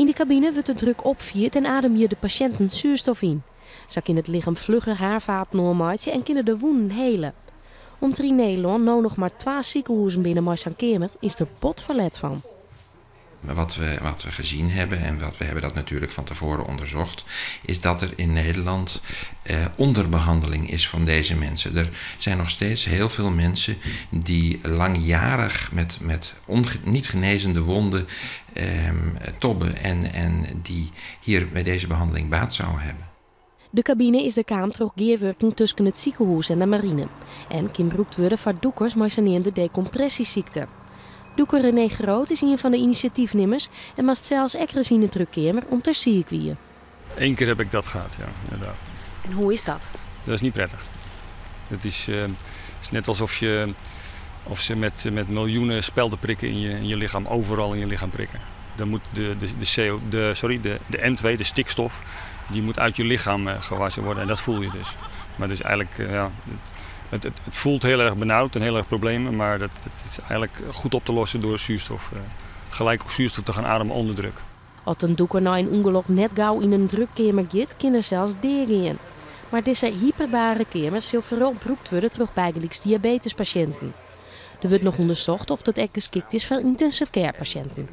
In de cabine wordt de druk opvierd en adem je de patiënten zuurstof in. Zo kan het lichaam vlugger haarvaat normaaltje en kunnen de wonden helen. Om in Nederland nou nog maar 2 ziekenhuizen binnen Marsankemer is er bot verlet van. Wat we gezien hebben, en we hebben dat natuurlijk van tevoren onderzocht, is dat er in Nederland onderbehandeling is van deze mensen. Er zijn nog steeds heel veel mensen die langjarig met niet genezende wonden tobben en die hier bij deze behandeling baat zouden hebben. De cabine is de kamerteruggeerwerking tussen het ziekenhuis en de marine. En kan gebruikt worden voor doekers met de decompressieziekte. Doeker René Groot is een van de initiatiefnemers en moest zelfs extra zien in de terugkeer om ter ziek te worden. 1 keer heb ik dat gehad, ja, inderdaad. En hoe is dat? Dat is niet prettig. Het is net alsof ze met miljoenen speldenprikken in je lichaam, overal in je lichaam prikken. Dan moet de N2, de stikstof, die moet uit je lichaam gewassen worden en dat voel je dus. Maar het is eigenlijk, het voelt heel erg benauwd en heel erg problemen, maar het is eigenlijk goed op te lossen door zuurstof. Gelijk op zuurstof te gaan ademen onder druk. Als een doeker na een ongeluk net gauw in een drukkamer gaat, kan er zelfs deren. Maar deze hyperbare kamers zullen vooral gebruikt worden terug bij diabetespatiënten. Er wordt nog onderzocht of dat echt geschikt is voor intensive care patiënten.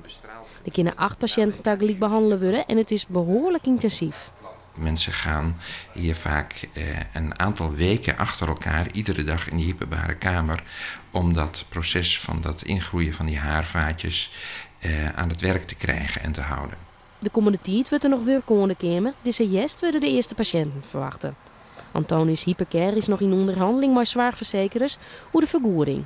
Er kunnen 8 patiënten tegelijk behandeld worden en het is behoorlijk intensief. Mensen gaan hier vaak een aantal weken achter elkaar iedere dag in die hyperbare kamer om dat proces van dat ingroeien van die haarvaatjes aan het werk te krijgen en te houden. De komende tijd wordt er nog weer komende kamer. Deze jest worden de eerste patiënten verwachten. Antonius Hypercare is nog in onderhandeling met zwaarverzekerders over de vergoeding.